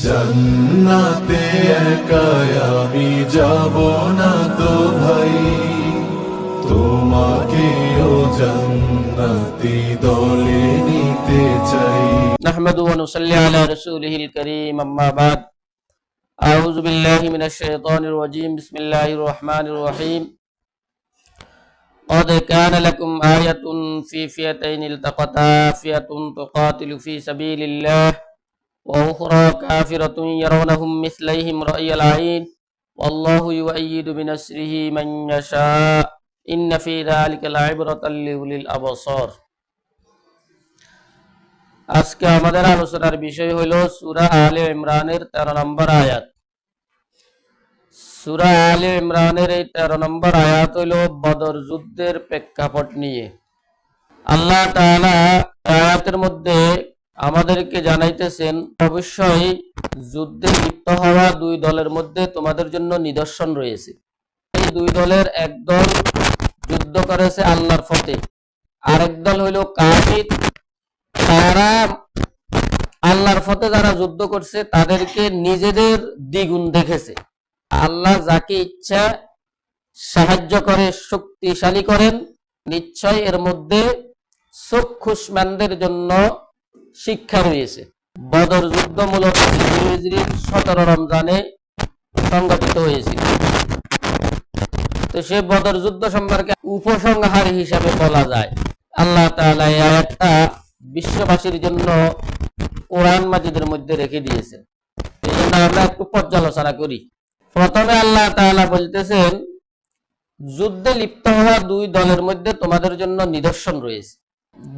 জান্নাতে একাই আমি যাব না তো ভাই, তোমাকেও জান্নাতি দলে নিতে চাই। নাহমাদু ওয়া নুসাল্লি আলা রাসূলিহিল কারীম, আম্মা বাদ। আউযু বিল্লাহি মিনাশ শাইতানির রাজীম। বিসমিল্লাহির রহমানির রহিম। قد كان لكم آية في فئتين التقتا فئة تقاتل في سبيل الله وأخرى كافرة يرونهم مثليهم رأي العين والله يؤيد بنصره من يشاء إن في ذلك لعبرة لأولي الأبصار। আজকে আমাদের আলোচনার বিষয় হইল সূরা আলে ইমরানের 13 নম্বর আয়াত। সূরা আলে ইমরানের এই 13 নম্বর আয়াত হইল বদর যুদ্ধের প্রেক্ষাপট নিয়ে। আল্লাহ তাআলা আয়াতের মধ্যে আমাদেরকে জানাইতেছেন, অবশ্যই যুদ্ধে লিপ্ত হওয়া দুই দলের মধ্যে তোমাদের জন্য নিদর্শন রয়েছে। এই দুই দলের এক দল যুদ্ধ করেছে আল্লাহর পথে, আরেক দল হইল কাফির। তারা আল্লাহর পথে যারা যুদ্ধ করছে তাদেরকে নিজেদের দ্বিগুণ দেখেছে। আল্লাহ যাকে ইচ্ছা সাহায্য করে, শক্তিশালী করেন। নিশ্চয় এর মধ্যে চক্ষুষ্মানদের জন্য শিক্ষা রয়েছে। বদর যুদ্ধ মূলত হিজরির 17 রমজানে সংঘটিত হয়েছিল। তো সে বদর যুদ্ধ সম্পর্কে উপসংহার হিসাবে বলা যায়, আল্লাহ তাআলা এই আয়াতটা বিশ্ববাসীর জন্য কোরআন মাজিদের মধ্যে রেখে দিয়েছেন। এই জন্য আমরা একটু পর্যালোচনা করি। প্রথমে আল্লাহ তাআলা বলতেছেন, যুদ্ধে লিপ্ত হওয়া দুই দলের মধ্যে তোমাদের জন্য নিদর্শন রয়েছে।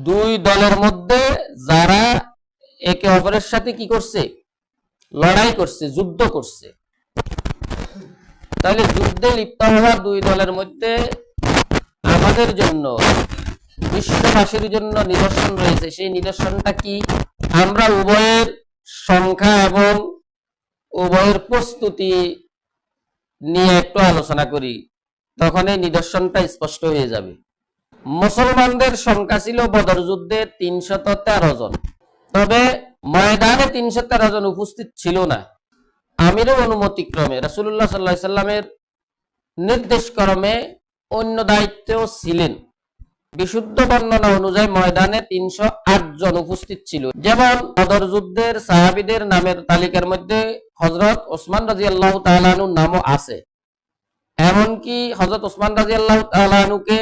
দুই দলের মধ্যে যারা একে অপরের সাথে কি করছে? লড়াই করছে, যুদ্ধ করছে। তাহলে যুদ্ধে লিপ্ত হওয়া দুই দলের মধ্যে আমাদের জন্য, বিশ্ববাসীর জন্য নিদর্শন রয়েছে। সেই নিদর্শনটা কি? আমরা উভয়ের সংখ্যা এবং উভয়ের প্রস্তুতি নিয়ে একটু আলোচনা করি, তখন এই নিদর্শনটা স্পষ্ট হয়ে যাবে। মুসলমানদের সংখ্যা ছিল বদর যুদ্ধে 313 জন, তবে ময়দানে 313 জন উপস্থিত ছিল না। আমিরের অনুমতিক্রমে, রাসূলুল্লাহ সাল্লাল্লাহু আলাইহি সাল্লামের নির্দেশ ক্রমে অন্য দায়িত্বেও ছিলেন। বিশুদ্ধ বর্ণনা অনুযায়ী ময়দানে 308 জন উপস্থিত ছিল। যেমন বদর যুদ্ধের সাহাবীদের নামের তালিকার মধ্যে হযরত ওসমান রাদিয়াল্লাহু তাআলা আনহুর নামও আছে। এমনকি হযরত ওসমান রাদিয়াল্লাহু তাআলা আনহুকে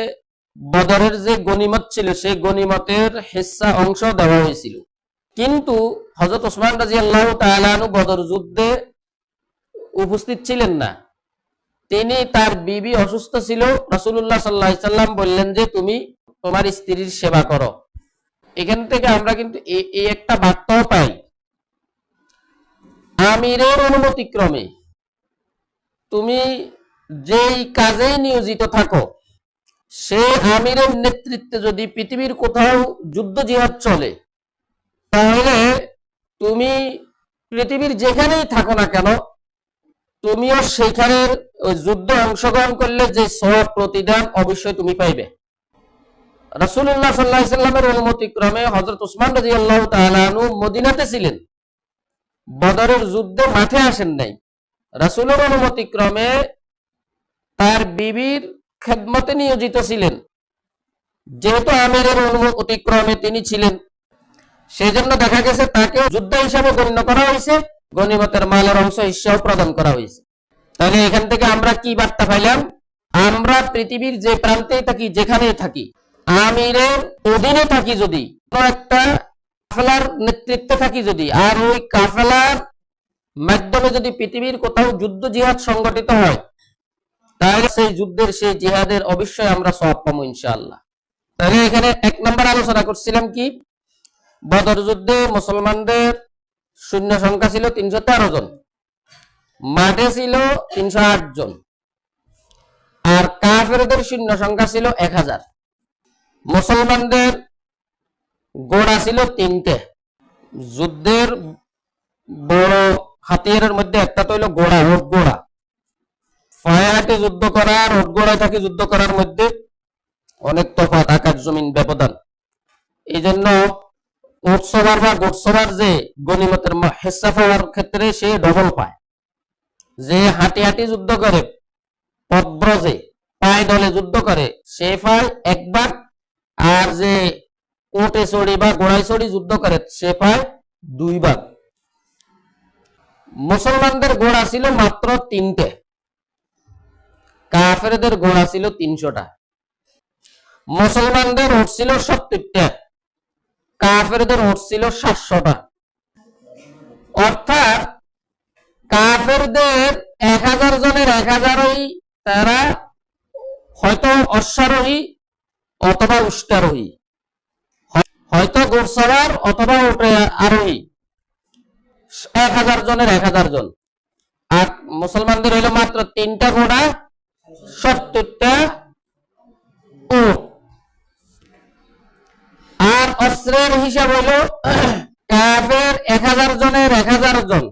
বদরের যে গনিমত ছিল সেই গনিমতের হিস্সা অংশ দেওয়া হয়েছিল। কিন্তু হযরত ওসমান রাদিয়াল্লাহু তাআলা আনহু বদর যুদ্ধে উপস্থিত ছিলেন না। তিনি, তার বিবি অসুস্থ ছিল। রাসূলুল্লাহ সাল্লাল্লাহু আলাইহি সাল্লাম বললেন যে তুমি তোমার স্ত্রীর সেবা করো। এখান থেকে আমরা কিন্তু এই একটা বার্তাও পাই, আমিরের অনুমতিক্রমে তুমি যেই কাজে নিয়োজিত থাকো, সে আমিরের নেতৃত্বে যদি পৃথিবীর কোথাও যুদ্ধ জিহাদ চলে, তাহলে তুমি পৃথিবীর যেখানেই থাকো না কেন, তুমিও সেখানের যুদ্ধে অংশগ্রহণ করলে যে সওয়াব প্রতিদান অবশ্যই তুমি পাইবে। রাসূলুল্লাহ সাল্লাল্লাহু আলাইহি সাল্লামের অনুমতিক্রমে হযরত ওসমান রাদিয়াল্লাহু তাআলা আনহু মদিনাতে ছিলেন, বদরের যুদ্ধে মাঠে আসেন নাই। রাসূলের অনুমতিক্রমে তার বিবির খেদমতে নিয়োজিত ছিলেন। যেহেতু আমিরের অনুমতিক্রমে তিনি ছিলেন, সেজন্য দেখা গেছে তাকে যোদ্ধা হিসাবে গণ্য করা হয়েছে, গনিমতের মালের অংশ হিসাবে প্রদান করা হয়েছে। তাহলে এখান থেকে আমরা কি বার্তা পাইলাম? আমরা পৃথিবীর যে প্রান্তেই থাকি, যেখানেই থাকি, আমিরের অধীনে থাকি, যদি কোনো একটা কাফেলার নেতৃত্বে থাকি যদি, আর ওই কাফেলার মাধ্যমে যদি পৃথিবীর কোথাও যুদ্ধ জিহাদ সংগঠিত হয়, তাহলে সেই যুদ্ধের, সেই জিহাদের অবশ্যই আমরা সওয়াব পাবো ইনশাআল্লাহ। তাহলে এখানে এক নম্বর আলোচনা করছিলাম কি, বদর যুদ্ধে মুসলমানদের সৈন্য সংখ্যা ছিল 313 জন, মাঠে ছিল 308 জন, আর কাফেরদের সৈন্য সংখ্যা ছিল 1000। মুসলমানদের ঘোড়া ছিল 3টে। যুদ্ধের বড় হাতিয়ারের মধ্যে একটা তো হলো ঘোড়া, উট ঘোড়া। পায়ে হাঁটে যুদ্ধ করা আর উট ঘোড়ায় থাকে যুদ্ধ করার মধ্যে অনেক তফাৎ, আকাশ জমিন ব্যবধান। এই জন্য উট সবার বা গোট সবার যে গনিমতের হিস্সা পাওয়ার ক্ষেত্রে সে ডবল পায়। যে হাঁটি হাঁটি যুদ্ধ করে, পদব্রজে পায়ে দলে যুদ্ধ করে, সে পায় 1 ভাগ। আর যে উটে চড়ি বা ঘোড়ায় চড়ি যুদ্ধ করে সে পায় 2 ভাগ। মুসলমানদের ঘোড়া ছিল মাত্র 3টে, কাফেরদের ঘোড়া ছিল 300টা। মুসলমানদের উট ছিল 70টা, কাফেরদের উট ছিল 700টা। অর্থাৎ কাফেরদের 1000 জনের 1000ই তারা হয়তো অশ্বারোহী অথবা উষ্টারোহী, হয়তো ঘোড়সওয়ার অথবা উটে আরোহী। 1000 জনের 1000 জন। আর মুসলমানদের হইল মাত্র 3টা ঘোড়া, 70টা উট। আর অস্ত্রের হিসাব হইল কাফের 1000 জনের 1000 জন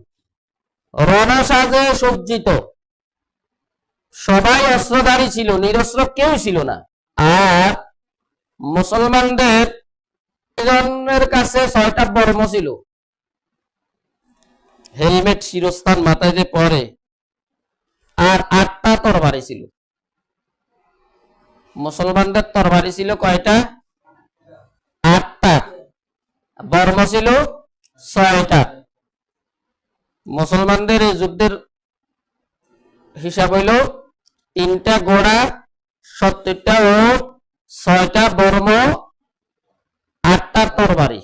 রণসাজে সজ্জিত, সবাই অস্ত্রধারী ছিল, নিরস্ত্র কেউ ছিল না। আর মুসলমানদের জনের কাছে 6টা বর্ম ছিল, হেলমেট শিরস্থান মাথায় যে পরে, আর 8টা তরবারি ছিল। মুসলমানদের তরবারি ছিল কয়টা? 8টা। বর্ম ছিল 6টা। মুসলমানদের এই যুদ্ধের হিসাব হইল 3টা ঘোড়া, 70টা উট, 6টা বর্ম, 8টা তরবারি।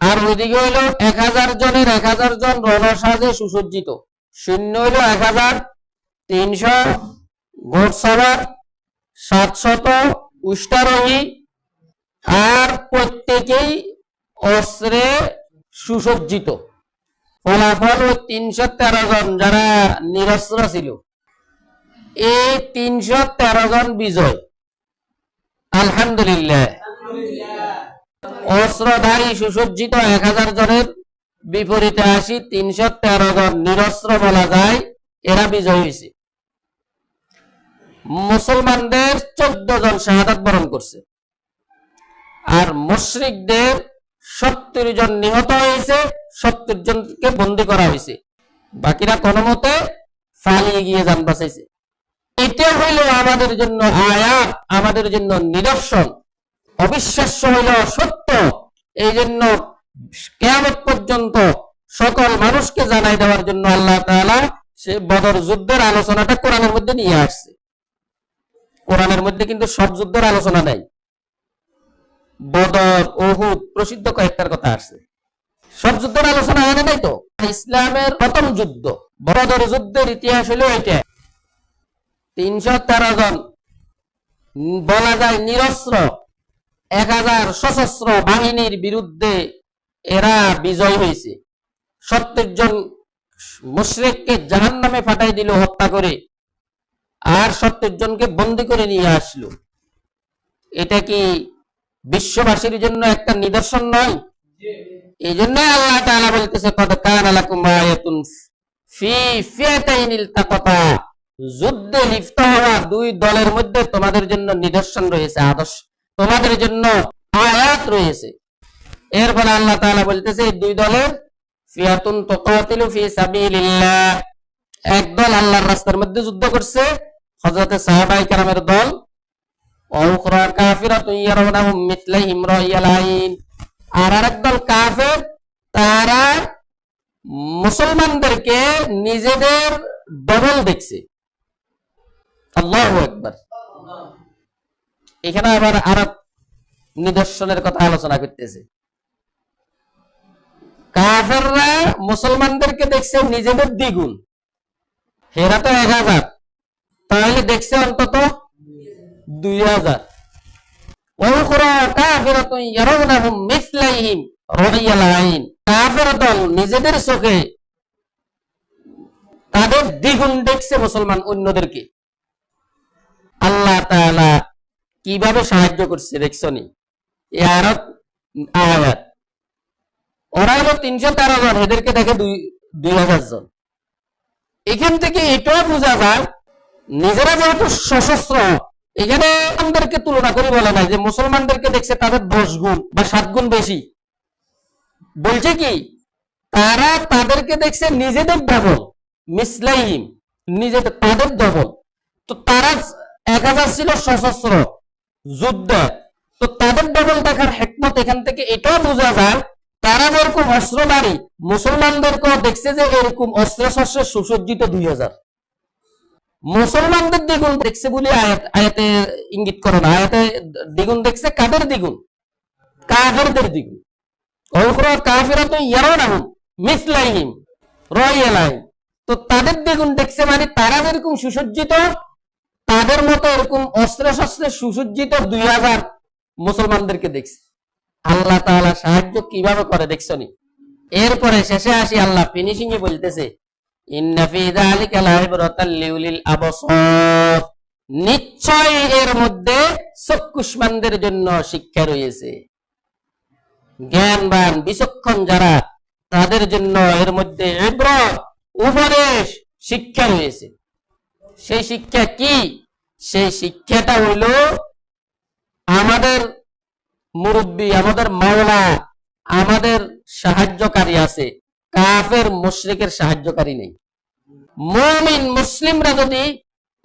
আর ওইদিকে হইল 1000 জনের 1000 জন রণসাজে সুসজ্জিত, সৈন্য হইল 1300 ঘোড়সওয়ার, 700 উষ্টারোহী, আর প্রত্যেকেই অস্ত্রে সুসজ্জিত। ফলাফল ওই 313 জন যারা নিরস্ত্র ছিল, এই 313 জন বিজয়। আলহামদুলিল্লাহ। অস্ত্রধারী সুসজ্জিত 1000 জনের বিপরীতে 313 জন নিরস্ত্র বলা যায়, এরা বিজয় হয়েছে। মুসলমানদের 14 জন শাহাদাত বরণ করছে, আর মুশরিকদের 70 জন নিহত হয়েছে, 70 জনকে বন্দী করা হয়েছে, বাকিরা কোনো মতে পালিয়ে গিয়ে জান বাঁচাইছে। এটা হইল আমাদের জন্য আয়াত, আমাদের জন্য নিদর্শন। অবিশ্বাস্য হইল সত্য, এই জন্য কিয়ামত পর্যন্ত সকল মানুষকে জানাই দেওয়ার জন্য আল্লাহ তাআলা সে বদর যুদ্ধের আলোচনাটা কোরআনের মধ্যে নিয়ে আসছে। কোরআনের মধ্যে কিন্তু সব যুদ্ধের আলোচনা নাই। বদর, উহুদ প্রসিদ্ধ কয়েকটার কথা আসছে, সব যুদ্ধের আলোচনা আনে নাই। তো ইসলামের প্রথম যুদ্ধ বদর যুদ্ধের ইতিহাস হলো এটা। 313 জন বলা যায় নিরস্ত্র 1000 সশস্ত্র বাহিনীর বিরুদ্ধে এরা বিজয় হয়েছে। 70 জন মুশরিককে জাহান্নামে পাঠাই দিল হত্যা করে, আর 70 জনকে বন্দী করে নিয়ে আসলো। এটা কি বিশ্ববাসীর জন্য একটা নিদর্শন নয়? এই জন্য আল্লাহ তাআলা বলতেছে, কদ কানা লাকুম আয়াতুন ফি ফিয়াতাইনিল তাকাতা, যুদ্ধে লিপ্ত হওয়া 2 দলের মধ্যে তোমাদের জন্য নিদর্শন রয়েছে, আদর্শ, তোমাদের জন্য আয়াত রয়েছে। এরপর আল্লাহ তাআলা বলতেছে, এই 2 দলের ফিয়াতুন তুকাতিলু ফি সাবিলিল্লাহ, এক দল আল্লাহর রাস্তার মধ্যে যুদ্ধ করছে, হযরতে সাহাবায়ে কেরামের দল, ওয়া কাফিরাতুন ইয়ারাউনাহুম মিথলাহিম রাইয়াল আইন, আর আরেক দল কাফের, তারা মুসলমানদেরকে নিজেদের ডবল দেখছে। আল্লাহু আকবার। এখানে আবার আরব নিদর্শনের কথা আলোচনা করতেছে। কাফেররা মুসলমানদেরকে দেখছে নিজেদের দ্বিগুণ, হেরা তো 1000, তাহলে দেখছে অন্তত 2000। কাফের দল নিজেদের চোখে তাদের দ্বিগুণ দেখছে মুসলমান অন্যদেরকে। আল্লাহ তাআলা কিভাবে সাহায্য করছে দেখছনি এই আয়াত। ওরা হলো 313 জন, এদেরকে দেখে 2000 জন। এখান থেকে এটাও বোঝা যায় নিজেরা যেহেতু সশস্ত্র, এখানে আমাদেরকে তুলনা করে বলে না যে মুসলমানদেরকে দেখছে তাদের 10 গুণ বা 7 গুণ বেশি, বলছে কি তারা তাদেরকে দেখছে নিজেদের ডবল, মিসলাইহিম, নিজেদের তাদের ডবল। তো তারা 1000 ছিল সশস্ত্র যুদ্ধ, তো তাদের ডবল দেখার হিকমত এখান থেকে এটাও বোঝা যায় তারা যেরকম অস্ত্রধারী মুসলমানদেরকেও দেখছে যে এরকম অস্ত্র শস্ত্রে সুসজ্জিত 2000। মুসলমানদের দ্বিগুণ দেখছে বলে আয়াতে ইঙ্গিত করে না, আয়াতে দ্বিগুণ দেখছে কাদের দ্বিগুণ? কাফেরদের দ্বিগুণ। ওখরা কাফেরা তো ইয়ারানাহুম মিসলাইহিম রায়ালাইহিম, তো তাদের দ্বিগুণ দেখছে মানে তারা যেরকম সুসজ্জিত তাদের মতো এরকম অস্ত্র শস্ত্রে সুসজ্জিত 2000 মুসলমানদেরকে দেখছে। আল্লাহ তাআলা সাহায্য কিভাবে করে দেখছনি। এরপরে শেষে আসি আল্লাহ ফিনিশিং এ বলতেছে ইন্না ফি যালিকা লাইবরাতাল লিউলিল আবসার, নিশ্চয় এর মধ্যে চক্ষুষ্মানদের জন্য শিক্ষা রয়েছে। জ্ঞানবান বিচক্ষণ যারা তাদের জন্য এর মধ্যে ইবরত, উপদেশ, শিক্ষা রয়েছে। সেই শিক্ষা কি? সেই শিক্ষাটা হইল আমাদের মুরব্বী, আমাদের মাওলা, আমাদের সাহায্যকারী আছে, কাফের মুশরিকের সাহায্যকারী নেই। মুমিন মুসলিমরা যদি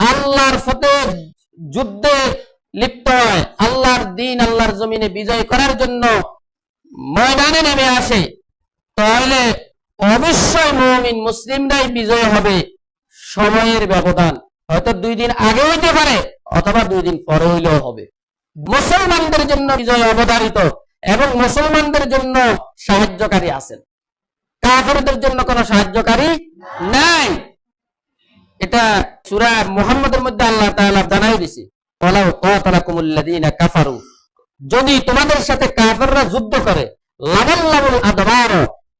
আল্লাহর পথে যুদ্ধে লিপ্ত হয়, আল্লাহর দ্বীন আল্লাহর জমিনে বিজয় করার জন্য ময়দানে নেমে আসে, তাহলে অবশ্যই মুমিন মুসলিমরাই বিজয় হবে। সময়ের ব্যবধান হয়তো 2 দিন আগে হইতে পারে অথবা 2 দিন পরে হইলেও হবে। মুসলমানদের জন্য বিজয় অবধারিত এবং মুসলমানদের জন্য সাহায্যকারী আছেন, কাফেরদের জন্য কোনো সাহায্যকারী নাই। এটা সূরা মুহাম্মদের মধ্যে আল্লাহ তাআলা জানাই দিয়েছে, ওয়ালাউ কাতালাকুমুল্লাযীনা কাফারু, যদি তোমাদের সাথে কাফেররা যুদ্ধ করে, লাবাল্লাবুল আদবার,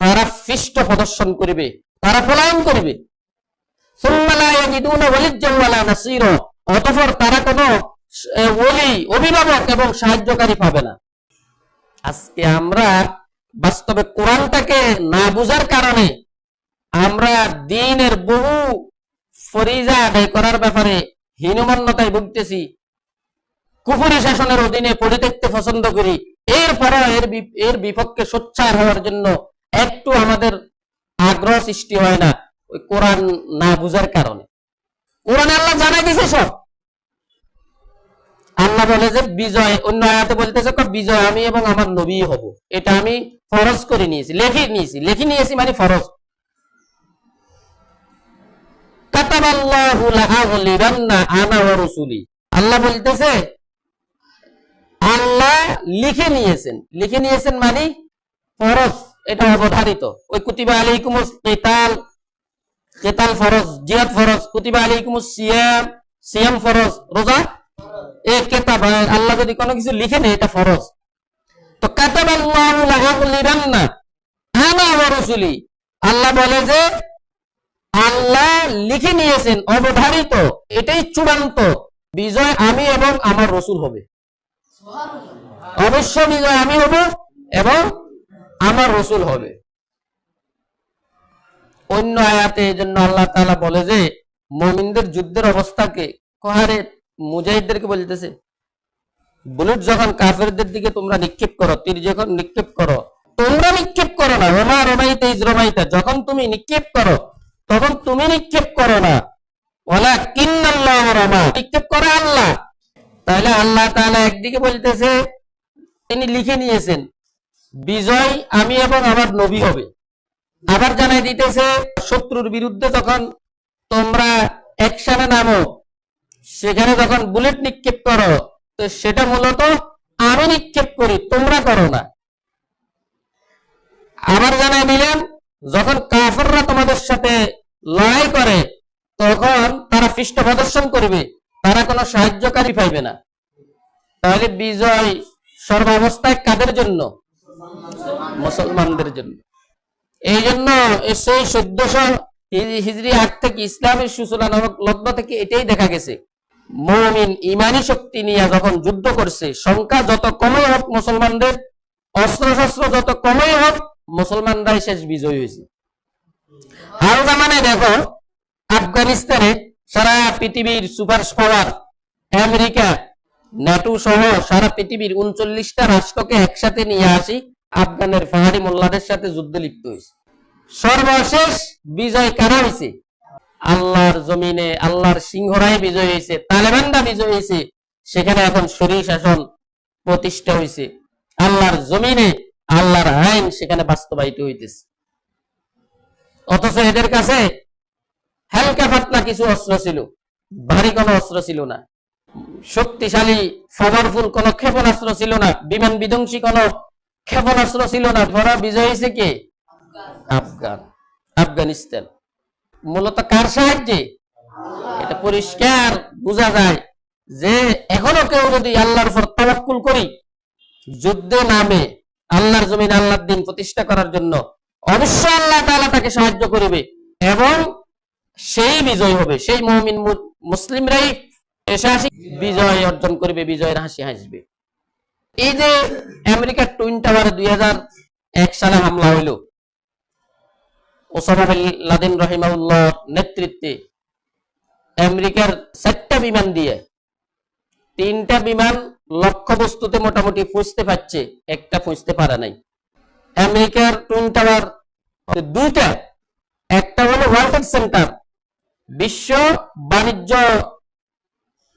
তারা পৃষ্ঠ প্রদর্শন করবে, তারা পলায়ন করবে। সুম্মা লা ইয়াজিদুনা ওয়ালিজ্জান ওয়ালা নাসীরা, অতঃপর তারা কোনো ওলি, অভিভাবক এবং সাহায্যকারী পাবে না। আজকে আমরা বাস্তবে কোরআনটাকে না বুঝার কারণে আমরা দ্বীনের বহু ফরিজা আদায় করার ব্যাপারে হীনমন্যতায় ভুগতেছি, কুফরি শাসনের অধীনে পড়ে থাকতে পছন্দ করি, এরপরও এর বিপক্ষে সোচ্চার হওয়ার জন্য একটু আমাদের আগ্রহ সৃষ্টি হয় না, ওই কোরআন না বুঝার কারণে। কোরআন আল্লাহ জানাই দিছে সব। আল্লাহ বলে যে বিজয়, অন্য আয়াতে বলতেছে বিজয় আমি এবং আমার নবী হব, এটা আমি ফরজ করে নিয়েছি, লিখে নিয়েছি মানে ফরজ। কাতাবাল্লাহু লাআগলিবান্না আনা ওয়া রাসূলি, আল্লাহ বলতেছে আল্লাহ লিখে নিয়েছেন মানে ফরজ, এটা অবধারিত। ওই কুতিবা আলাইকুমুস কিতাল ফরজ, জিহাদ ফরজ, কুতিবা আলাইকুমুস সিয়াম ফরজ, রোজা কেতাব। আল্লাহ যদি কোনো কিছু লিখে নেয় এটা ফরজ। তো কাতাবাল্লাহু লাআগলিবান্না আনা ওয়া রাসূলি, আল্লাহ বলে যে আল্লাহ লিখে নিয়েছেন, অবধারিত, এটাই চূড়ান্ত বিজয় আমি এবং আমার রাসূল হবে। অবশ্য বিজয় আমি হব এবং আমার রাসূল হবে। অন্য আয়াতে এজন্য আল্লাহ তাআলা বলে যে মুমিনদের যুদ্ধের অবস্থাকে কোহারে মুজাহিদদেরকে বলতেছে, বুলেট যখন কাফেরদের দিকে তোমরা নিক্ষেপ করো, তীর যখন নিক্ষেপ করো, তোমরা নিক্ষেপ করো না, ওমা রমাইতা ইজ রমাইতা, যখন তুমি নিক্ষেপ করো তখন তুমি নিক্ষেপ করো না, ওয়ালাকিন্নাল্লাহু রামা, নিক্ষেপ করে আল্লাহ। তাহলে আল্লাহ তাআলা একদিকে বলতেছে তিনি লিখে নিয়েছেন বিজয় আমি এবং আমার নবী হবে, আবার জানাই দিতেছে শত্রুর বিরুদ্ধে যখন তোমরা অ্যাকশনে নামো, সেখানে যখন বুলেট নিক্ষেপ করো তো সেটা মূলত আমি নিক্ষেপ করি, তোমরা করো না। আবার জানাই দিলেন যখন কাফেররা তোমাদের সাথে লড়াই করে তখন তারা পৃষ্ঠ প্রদর্শন করবে, তারা কোনো সাহায্যকারী পাইবে না। তাহলে বিজয় সর্বাবস্থায় কাদের জন্য? মুসলমানদের জন্য। এই জন্য সেই 1400 হিজরি আগ থেকে ইসলামের সূচনা নামক লগ্ন থেকে এটাই দেখা গেছে, মুমিন ইমানি শক্তি নিয়ে যখন যুদ্ধ করছে, সংখ্যা যত কমই হোক মুসলমানদের, অস্ত্র শস্ত্র যত কমই হোক, মুসলমানরাই শেষ বিজয়ী হয়েছে। হাল জামানে দেখো আফগানিস্তানে সারা পৃথিবীর সুপার পাওয়ার আমেরিকা ন্যাটো সহ সারা পৃথিবীর 39টা রাষ্ট্রকে একসাথে নিয়ে আসি আফগানের পাহাড়ি মোল্লাদের সাথে যুদ্ধে লিপ্ত হয়েছে। সর্বশেষ বিজয় কারা হয়েছে? আল্লাহর জমিনে আল্লাহর সিংহরাই বিজয় হয়েছে, তালেবানরা বিজয় হয়েছে। সেখানে এখন শরীর শাসন প্রতিষ্ঠা হয়েছে। আল্লাহর জমিনে আল্লাহর আইন সেখানে বাস্তবায়িত হইতেছে। অথচ এদের কাছে হালকা পাতলা কিছু অস্ত্র ছিল, ভারী কোনো অস্ত্র ছিল না, শক্তিশালী পাওয়ারফুল কোন ক্ষেপণাস্ত্র ছিল না, বিমান বিধ্বংসী কোন ক্ষেপণাস্ত্র ছিল না। ধরা বিজয় হয়েছে কে? আফগানিস্তান। মূলত কার সাহায্যে? এটা পরিষ্কার বোঝা যায় যে এখনো কেউ যদি আল্লাহর উপর তাওয়াক্কুল করি, যুদ্ধে নামে আল্লাহর জমিন আল্লাহর দিন প্রতিষ্ঠা করার জন্য, অবশ্যই আল্লাহ তাআলা তাকে সাহায্য করবে এবং সেই বিজয় হবে। সেই মুমিন মুসলিমরাই এসে আসি বিজয় অর্জন করবে, বিজয়ের হাসি হাসবে। এই যে আমেরিকার টুইন টাওয়ারে 2001 সালে হামলা হইল ওসামা বিন লাদেন রহিমাহুল্লাহ নেতৃত্বে, আমেরিকার 4টা বিমান দিয়ে 3টা বিমান লক্ষ্যবস্তুতে মোটামুটি পৌঁছতে পারছে, একটা পৌঁছতে পারে নাই। আমেরিকার টুইন টাওয়ার 2টা, একটা হলো ওয়ার্ল্ড ট্রেড সেন্টার বিশ্ব বাণিজ্য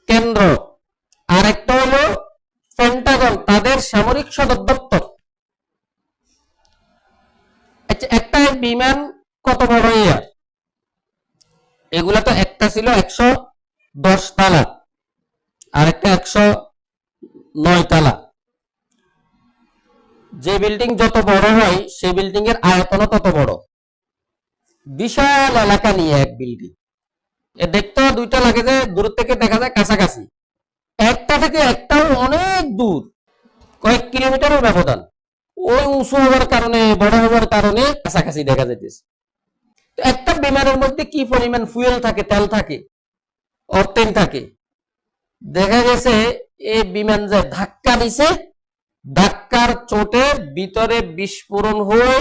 কেন্দ্র, আর একটা হলো পেন্টাগন তাদের সামরিক সদর দপ্তর। আচ্ছা, একটা বিমান কত বড়? এগুলা তো একটা ছিল 110 তালা আর একটা 109 তালা। যে বিল্ডিং যত বড় হয় সেই বিল্ডিং এর আয়তনও তত বড়। বিশাল এলাকা নিয়ে এক বিল্ডিং। দেখতেও 2টা লাগে যে দূর থেকে দেখা যায় কাছাকাছি, একটা থেকে একটাও অনেক দূর, কয়েক কিলোমিটারের ব্যবধান। ওই উঁচু হওয়ার কারণে, বড় হওয়ার কারণে কাছাকাছি দেখা যাইতেছে। একটা বিমানের মধ্যে কি পরিমাণ ফুয়েল থাকে, তেল থাকে, অকটেন থাকে। দেখা গেছে এই বিমান যে ধাক্কা দিছে, ধাক্কার চোটে ভিতরে বিস্ফোরণ হয়ে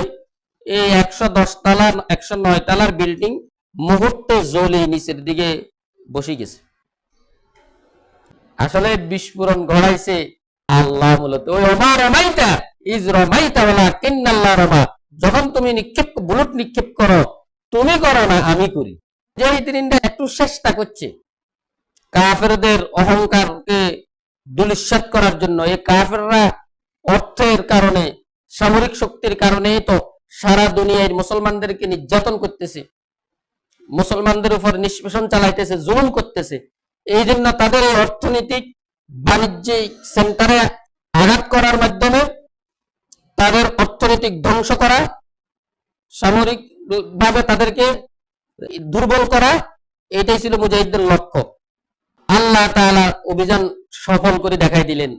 এই 110 তালা 109 তালার বিল্ডিং মুহূর্তে জ্বলে নিচের দিকে বসে গেছে। আসলে বিস্ফোরণ ঘটাইছে আল্লাহ। মূলত ওই ওমা রমাইতা ইজ রমাইতা ওয়ালাকিন্নাল্লাহ রমা, যখন তুমি বুলেট নিক্ষেপ করো, তুমি করো না, আমি করি। যে তিনটা একটু চেষ্টা করছে কাফেরদের অহংকারকে ধূলিসাৎ করার জন্য। এই কাফেররা অর্থের কারণে, সামরিক শক্তির কারণে তো সারা দুনিয়ায় মুসলমানদেরকে নির্যাতন করতেছে, মুসলমানদের উপর নিষ্পেষণ চালাইতেছে, জুলুম করতেছে। এই জন্য তাদের এই অর্থনৈতিক বাণিজ্যিক সেন্টারে আঘাত করার মাধ্যমে তাদের অর্থনৈতিক ধ্বংস করা, সামরিক ভাবে তাদেরকে দুর্বল করা, এটাই ছিল মুজাহিদদের লক্ষ্য। আল্লাহ তাআলা অভিযান সফল করে দেখাই দিলেন।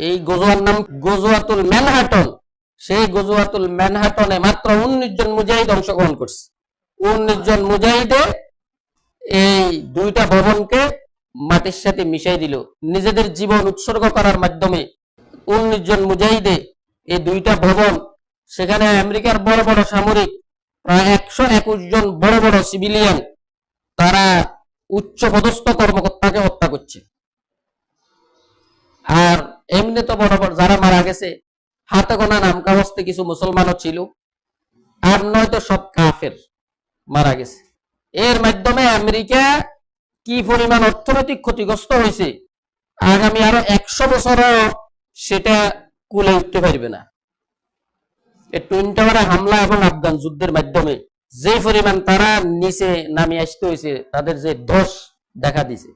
এই গজওয়ার নাম গজওয়াতুল ম্যানহাটন। সেই গজওয়াতুল ম্যানহাটনে মাত্র 19 জন মুজাহিদ অংশগ্রহণ করছে। 19 জন মুজাহিদে এই 2টা ভবনকে মাটির সাথে মিশাই দিল। নিজেদের জীবন উৎসর্গ করার মাধ্যমে 19 জন মুজাহিদে এই 2টা ভবন, সেখানে আমেরিকার বড় বড় সামরিক প্রায় 121 জন বড় বড় সিভিলিয়ান, তারা উচ্চ পদস্থ কর্মকর্তাকে হত্যা করছে। আর এমনি তো বড় বড় যারা মারা গেছে হাতে গোনা নাম কাগজে কিছু মুসলমানও ছিল, আর নয়তো সব কাফের মারা গেছে। এর মাধ্যমে আমেরিকা কি পরিমাণ অর্থনৈতিক ক্ষতিগ্রস্ত হয়েছে, আগামী আরো 100 বছরও সেটা কুলে উঠতে পারবে না। এই টুইন টাওয়ারে হামলা এবং আফগান যুদ্ধের মাধ্যমে যে পরিমাণ তারা নিচে নামে আসতে হয়েছে, তাদের যে দোষ দেখা দিছে।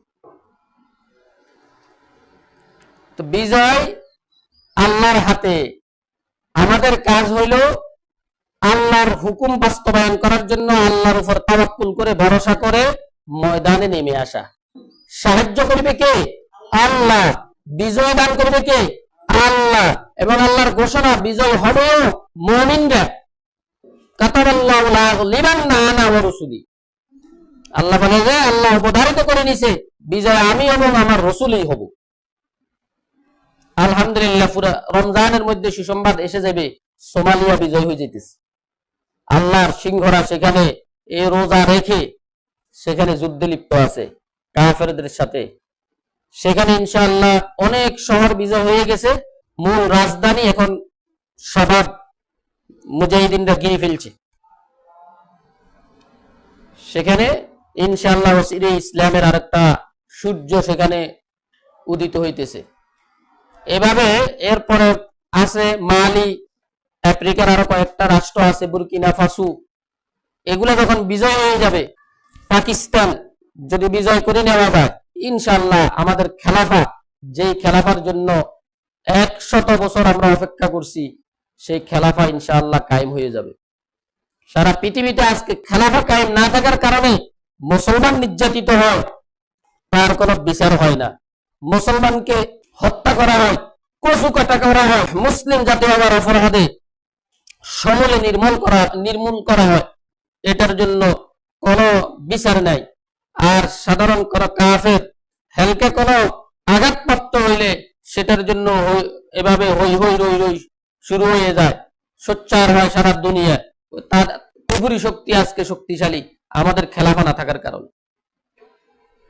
তো বিজয় আল্লাহর হাতে। আমাদের কাজ হইল আল্লাহর হুকুম বাস্তবায়ন করার জন্য আল্লাহর উপর তাওয়াক্কুল করে, ভরসা করে ময়দানে নেমে আসা। সাহায্য করবে কে? আল্লাহ। বিজয় দান করবে কে? আল্লাহ। এবং আল্লাহর ঘোষণা, বিজয় হবে মুমিনরা। কাতাবাল্লাহু লা ইয়াগলিবান্না আনা ওয়া রাসূলি। আল্লাহ বলে যে আল্লাহ অবধারিত করে নিছে বিজয় আমি এবং আমার রাসূলই হব। আলহামদুলিল্লাহ, পুরা রমজানের মধ্যে সুসংবাদ এসে যাবে, সোমালিয়া বিজয় হয়ে যেতেছে। আল্লাহর সিংহরা সেখানে এই রোজা রেখে সেখানে যুদ্ধে লিপ্ত আছে কাফেরদের সাথে। সেখানে ইনশাআল্লাহ অনেক শহর বিজয় হয়ে গেছে, মূল রাজধানী এখন সবাব মুজাহিদিনরা গিয়ে ফেলছে। সেখানে ইনশাআল্লাহ ওসিরে ইসলামের আরেকটা সূর্য সেখানে উদিত হইতেছে। এভাবে এরপরে আছে মালি, আফ্রিকার আরো কয়েকটা রাষ্ট্র আছে, বুরকিনা ফাসু, এগুলো যখন বিজয় হয়ে যাবে, পাকিস্তান যদি বিজয় করে নেওয়া যায়, ইনশাআল্লাহ আমাদের খেলাফা, যেই খেলাফার জন্য 100 বছর আমরা অপেক্ষা করছি, সেই খেলাফা ইনশাআল্লাহ কায়েম হয়ে যাবে। সারা পৃথিবীতে আজকে খেলাফা কায়েম না থাকার কারণে মুসলমান নির্যাতিত হয়, তার কোনো বিচার হয় না, মুসলমানকে হত্যা করা হয়, কচু কাটা করা হয়, মুসলিম জাতি হওয়ার অপরাধে সমূলে নির্মূল করা হয়, এটার জন্য কোনো বিচার নাই। আর সাধারণ কোন কাফের হেলকে কোনো আঘাতপ্রাপ্ত হইলে সেটার জন্য এভাবে হই হই রই রই শুরু হয়ে যায়, সোচ্চার হয় সারা দুনিয়া। তার কুফরি শক্তি আজকে শক্তিশালী আমাদের খেলাফা না থাকার কারণে।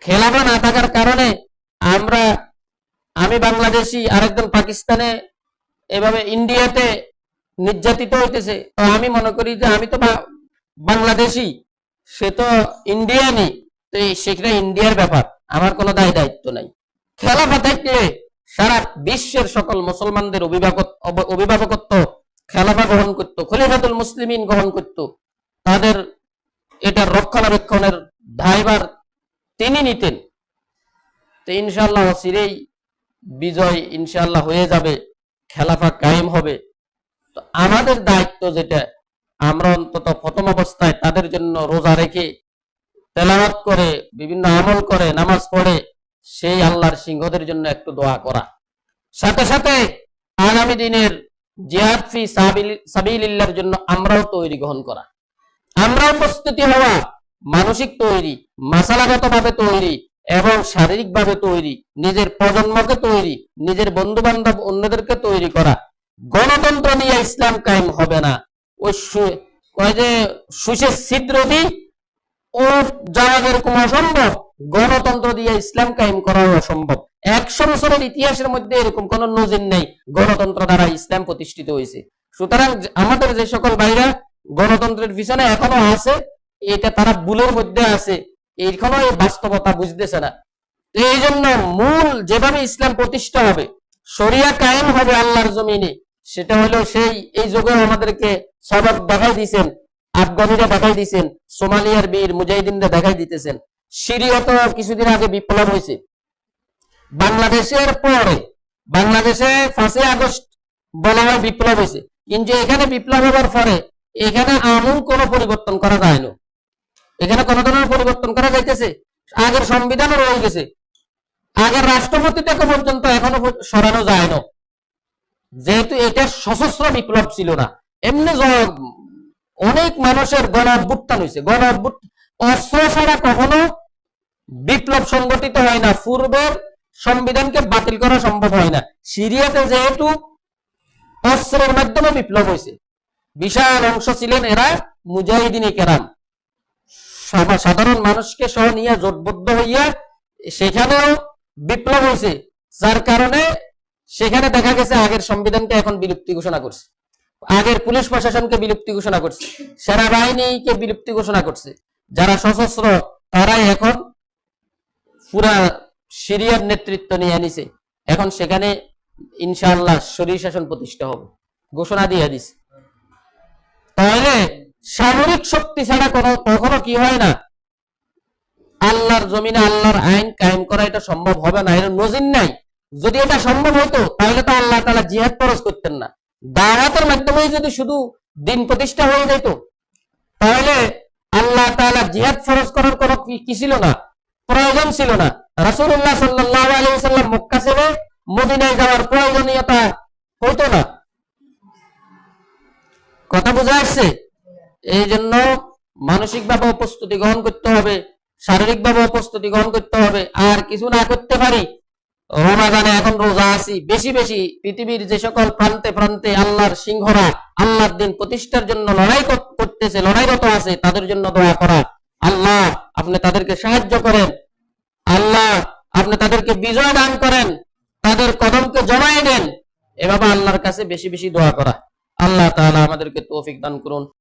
খেলাফা না থাকার কারণে আমি বাংলাদেশি, আরেকজন পাকিস্তানে, এভাবে ইন্ডিয়াতে নির্যাতিত হইতেছে। তো আমি মনে করি যে আমি তো বাংলাদেশি, সে তো ইন্ডিয়ানই, তো সেখানে ইন্ডিয়ার ব্যাপার, আমার কোনো দায় দায়িত্ব নাই। খেলাফা থাকলে সারা বিশ্বের সকল মুসলমানদের অভিভাবকত্ব খেলাফা গ্রহণ করত, খলিফাতুল মুসলিমিন গ্রহণ করত, তাদের এটা রক্ষণাবেক্ষণের দায়ভার তিনি নিতেন। তো ইনশাআল্লাহ অচিরেই বিজয় ইনশাআল্লাহ হয়ে যাবে, খেলাফা কায়েম হবে। তো আমাদের দায়িত্ব যেটা, আমরা অন্তত প্রথম অবস্থায় তাদের জন্য রোজা রেখে, তেলাওয়াত করে, বিভিন্ন আমল করে, নামাজ পড়ে, সেই আল্লাহর সিংহদের জন্য একটু দোয়া করা, সাথে সাথে আগামী দিনের জিহাদ ফি সাবিলিল্লাহর জন্য আমরাও তৈরি গ্রহণ করা, আমরাও প্রস্তুতি হওয়া, মানসিক তৈরি, মাসালাগত ভাবে তৈরি এবং শারীরিক ভাবে তৈরি, নিজের প্রজন্মকে তৈরি, নিজের বন্ধু বান্ধব অন্যদেরকে তৈরি করা। গণতন্ত্র নিয়ে ইসলাম কায়েম হবে না, ওই কয় যে সুশেষ ছিদ্র দি ও যাওয়া যেরকম অসম্ভব, গণতন্ত্র দিয়ে ইসলাম কায়েম করা অসম্ভব। 100 বছরের ইতিহাসের মধ্যে এরকম কোন নজির নেই গণতন্ত্র দ্বারা ইসলাম প্রতিষ্ঠিত হয়েছে। সুতরাং আমাদের যে সকল ভাইরা গণতন্ত্রের পিছনে এখনো আছে, এটা তারা ভুলের মধ্যে আছে, এখনো এই বাস্তবতা বুঝতেছে না। এই জন্য মূল যেভাবে ইসলাম প্রতিষ্ঠা হবে, শরিয়া কায়েম হবে আল্লাহর জমিনে, সেটা হলো এই যুগে আমাদেরকে সবক দেখাই দিয়েছেন, আফগানিরা দেখাই দিয়েছেন, সোমালিয়ার বীর মুজাহিদিনরা দেখাই দিতেছেন। সিরিয়াত কিছুদিন আগে বিপ্লব হয়েছে, বাংলাদেশের পরে, বাংলাদেশে 5 আগস্ট বলা হয় বিপ্লব হয়েছে, কিন্তু এখানে বিপ্লব হওয়ার পরে এখানে আমূল কোনো পরিবর্তন করা যায় না, এখানে কোনো ধরনের পরিবর্তন করা যাইতেছে, আগের সংবিধানও রয়ে গেছে, আগের রাষ্ট্রপতি থেকে পর্যন্ত এখনো সরানো যায় না, যেহেতু এটা সশস্ত্র বিপ্লব ছিল না, এমনি অনেক মানুষের গণ অভ্যুত্থান হয়েছে। অস্ত্র ছাড়া কখনো বিপ্লব সংগঠিত হয় না, পূর্বের সংবিধানকে বাতিল করা সম্ভব হয় না। সিরিয়াতে যেহেতু অস্ত্রের মাধ্যমে বিপ্লব হয়েছে, বিশাল অংশ ছিলেন এরা মুজাহিদিন কেরাম, সাধারণ মানুষকে সহ নিয়ে জোটবদ্ধ হইয়া সেখানেও বিপ্লব হয়েছে, যার কারণে সেখানে দেখা গেছে আগের সংবিধানকে এখন বিলুপ্তি ঘোষণা করছে, আগের পুলিশ প্রশাসনকে বিলুপ্তি ঘোষণা করছে, সেনাবাহিনীকে বিলুপ্তি ঘোষণা করছে। যারা সশস্ত্র তারাই এখন পুরা সিরিয়ার নেতৃত্ব নিয়ে আনিছে, এখন সেখানে ইনশাআল্লাহ শরীর শাসন প্রতিষ্ঠা হবে, ঘোষণা দিয়ে দিছে। তাহলে সামরিক শক্তি ছাড়া কখনো কি হয় না, আল্লাহর জমিনে আল্লাহর আইন কায়েম করা এটা সম্ভব হবে না, এর নজির নাই। যদি এটা সম্ভব হতো তাহলে তো আল্লাহ তাআলা জিহাদ ফরজ করতেন না, দাওয়াতের মাধ্যমে যদি শুধু দিন প্রতিষ্ঠা হয়ে যেত, তাহলে আল্লাহ তাআলা জিহাদ ফরজ করার কোনো কি ছিল না, প্রয়োজন ছিল না। রাসূলুল্লাহ সাল্লাল্লাহু আলাইহি ওয়াসাল্লাম মক্কা ছেড়ে মদিনায় যাওয়ার প্রয়োজনীয়তা হতো না। কথা বোঝা আসছে? এই জন্য মানসিকভাবে প্রস্তুতি গ্রহণ করতে হবে, শারীরিকভাবে প্রস্তুতি গ্রহণ করতে হবে। আর কিছু না করতে পারি, রমাদানে এখন রোজা আছি, বেশি বেশি পৃথিবীর যে সকল প্রান্তে প্রান্তে আল্লাহর সিংহরা আল্লাহর দিন প্রতিষ্ঠার জন্য লড়াই করতেছে, লড়াইরত আছে, তাদের জন্য দোয়া করা, আল্লাহ আপনি তাদেরকে সাহায্য করেন, আল্লাহ আপনি তাদেরকে বিজয় দান করেন, তাদের কদমকে জমাই দেন। এভাবে আল্লাহর কাছে বেশি বেশি দোয়া করা। আল্লাহ তাআলা আমাদেরকে তৌফিক দান করুন।